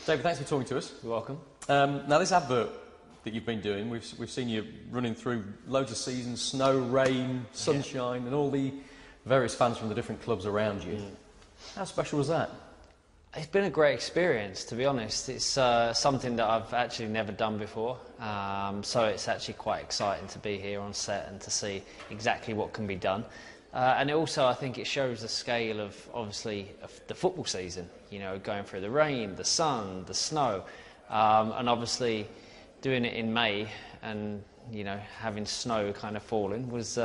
David, thanks for talking to us. You're welcome. Now, this advert that you've been doing, we've seen you running through loads of seasons, snow, rain, sunshine, and all the various fans from the different clubs around you. How special was that? It's been a great experience, to be honest. It's something that I've actually never done before, so it's actually quite exciting to be here on set and to see exactly what can be done. And also, I think it shows the scale of, obviously, of the football season, you know, going through the rain, the sun, the snow, and obviously doing it in May and, you know, having snow kind of falling was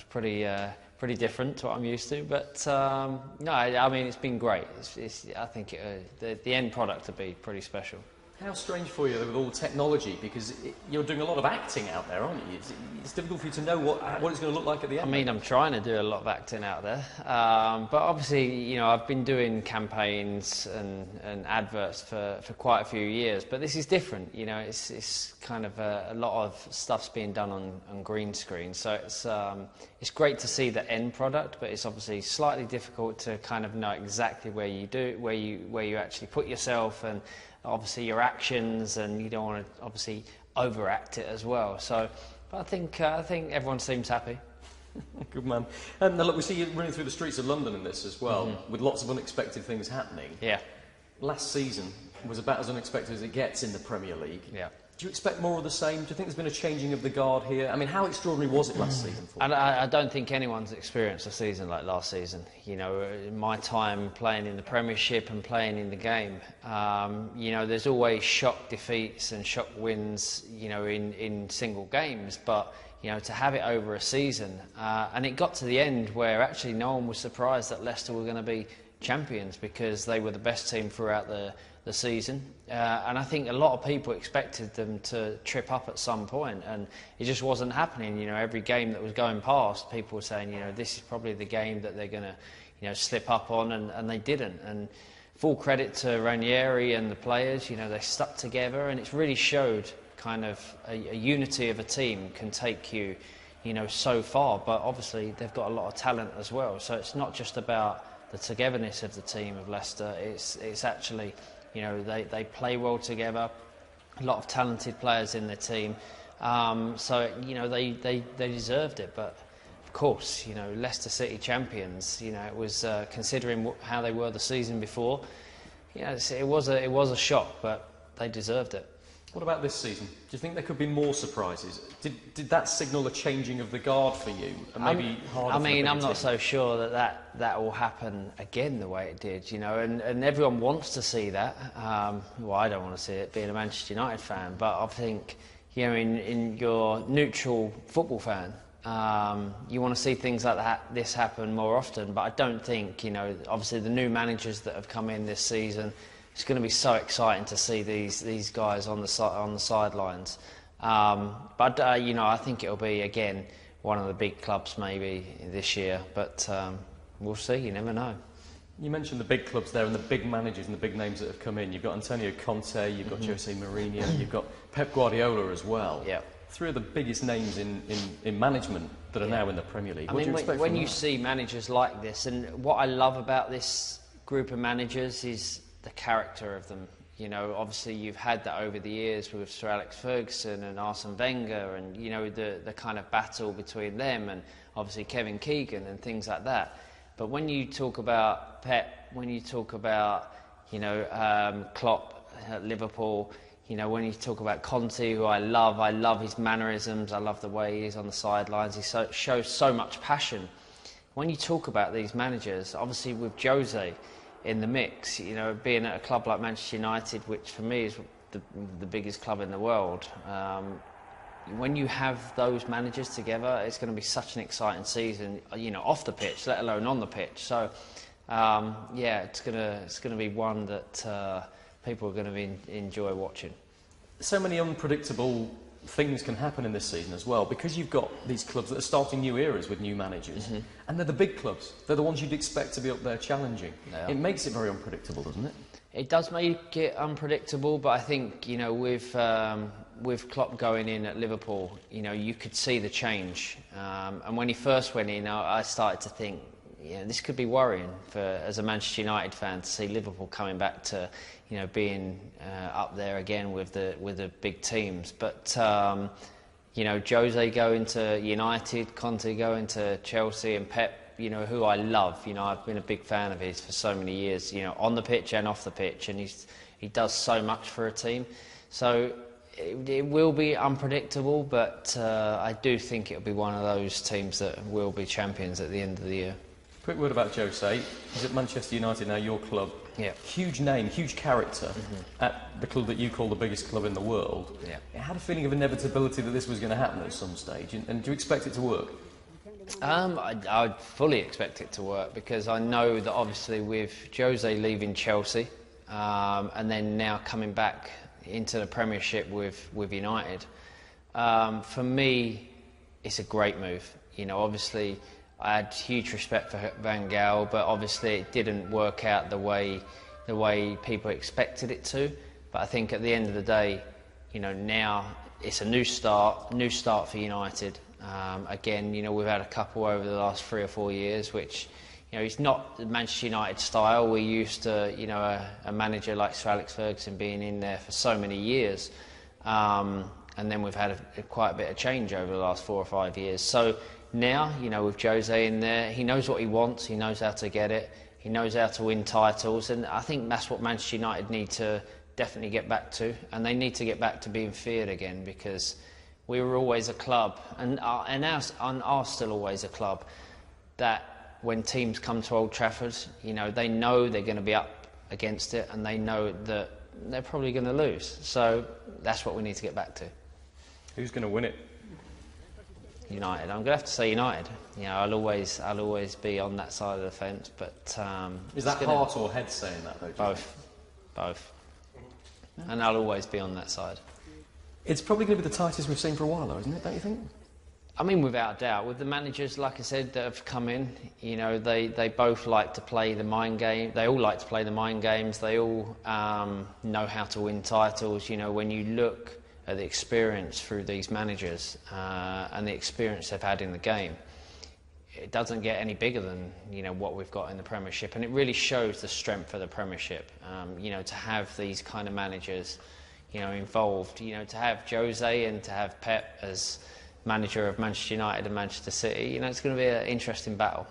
pretty different to what I'm used to. But, no, I mean, it's been great. I think the end product will be pretty special. How strange for you, though, with all the technology, because you're doing a lot of acting out there, aren't you? It's difficult for you to know what it's going to look like at the end. I mean, I'm trying to do a lot of acting out there, but obviously, you know, I've been doing campaigns and adverts for quite a few years, but this is different. You know, it's kind of a lot of stuff's being done on green screen, so it's great to see the end product, but it's obviously slightly difficult to kind of know exactly where you actually put yourself, and obviously your actions, and you don't want to obviously overact it as well. So, but I think everyone seems happy. Good man. And now look, we see you running through the streets of London in this as well, with lots of unexpected things happening. Yeah. Last season was about as unexpected as it gets in the Premier League. Yeah. Do you expect more of the same? Do you think there's been a changing of the guard here? I mean, how extraordinary was it last season for you? And I don't think anyone's experienced a season like last season. You know, in my time playing in the Premiership and playing in the game, you know, there's always shock defeats and shock wins, you know, in single games. But, you know, to have it over a season, and it got to the end where actually no one was surprised that Leicester were going to be champions, because they were the best team throughout the season, and I think a lot of people expected them to trip up at some point, and it just wasn't happening. You know, every game that was going past, people were saying, you know, this is probably the game that they're going to, you know, slip up on, and they didn't. And full credit to Ranieri and the players. You know, they stuck together, and it's really showed kind of a unity of a team can take you, you know, so far. But obviously they've got a lot of talent as well, so it's not just about the togetherness of the team of Leicester. It's actually, you know, they play well together, a lot of talented players in their team, so, you know, they deserved it. But of course, you know, Leicester City champions, you know, it was considering how they were the season before, you know, it was a shock, but they deserved it. What about this season? Do you think there could be more surprises? Did that signal a changing of the guard for you? And maybe harder I mean, I'm not team? so sure that will happen again the way it did, you know, and everyone wants to see that. Well, I don't want to see it, being a Manchester United fan, but I think, you know, in your neutral football fan, you want to see things like this happen more often. But I don't think, you know, obviously the new managers that have come in this season, it's going to be so exciting to see these guys on the sidelines. But you know, I think it'll be again one of the big clubs maybe this year. But we'll see. You never know. You mentioned the big clubs there and the big managers and the big names that have come in. You've got Antonio Conte, you've got Jose Mourinho, you've got Pep Guardiola as well. Yeah. Three of the biggest names in management that are now in the Premier League. What do you expect when from you that? see managers like this, and what I love about this group of managers is the character of them. You know, obviously you've had that over the years with Sir Alex Ferguson and Arsene Wenger, and, you know, the kind of battle between them, and obviously Kevin Keegan and things like that. But when you talk about Pep, when you talk about, you know, Klopp at Liverpool, you know, when you talk about Conte, who I love his mannerisms, I love the way he is on the sidelines, he shows so much passion. When you talk about these managers, obviously with Jose in the mix, you know, being at a club like Manchester United, which for me is the biggest club in the world, when you have those managers together, it's going to be such an exciting season, you know, off the pitch, let alone on the pitch. So, yeah, it's gonna be one that people are going to enjoy watching. So many unpredictable things can happen in this season as well, because you've got these clubs that are starting new eras with new managers, and they're the big clubs. They're the ones you'd expect to be up there challenging. It makes it very unpredictable, doesn't it? It does make it unpredictable, but I think, you know, with Klopp going in at Liverpool, you know, you could see the change. And when he first went in, I started to think, this could be worrying as a Manchester United fan to see Liverpool coming back to, being up there again with the big teams. But Jose going to United, Conte going to Chelsea, and Pep, who I love. I've been a big fan of his for so many years. On the pitch and off the pitch, and he does so much for a team. So it will be unpredictable, but I do think it'll be one of those teams that will be champions at the end of the year. Quick word about Jose. He's at Manchester United now, your club. Yeah. Huge name, huge character at the club that you call the biggest club in the world. Yeah. It had a feeling of inevitability that this was going to happen at some stage, and do you expect it to work? I fully expect it to work, because I know that obviously with Jose leaving Chelsea and then now coming back into the Premiership with United, for me it's a great move. Obviously I had huge respect for Van Gaal, but obviously it didn't work out the way people expected it to. But I think at the end of the day, now it's a new start for United. Again, we've had a couple over the last 3 or 4 years, which, it's not the Manchester United style. We're used to, a manager like Sir Alex Ferguson being in there for so many years. And then we've had quite a bit of change over the last 4 or 5 years. So now, with Jose in there, he knows what he wants, he knows how to get it, he knows how to win titles, and I think that's what Manchester United need to definitely get back to, and they need to get back to being feared again, because we were always a club, and are still always a club, that when teams come to Old Trafford, they know they're going to be up against it, and they know that they're probably going to lose. So that's what we need to get back to. Who's going to win it? United. I'm going to have to say United. I'll always be on that side of the fence. But is that heart or head saying that though? Both. And I'll always be on that side. It's probably going to be the tightest we've seen for a while, though, isn't it? Don't you think? I mean, without a doubt, with the managers, like I said, that have come in, they both like to play the mind game. They all like to play the mind games. They all know how to win titles. When you look at the experience through these managers and the experience they've had in the game, it doesn't get any bigger than what we've got in the Premiership, and it really shows the strength of the Premiership. To have these kind of managers, involved. To have Jose and to have Pep as manager of Manchester United and Manchester City, it's going to be an interesting battle.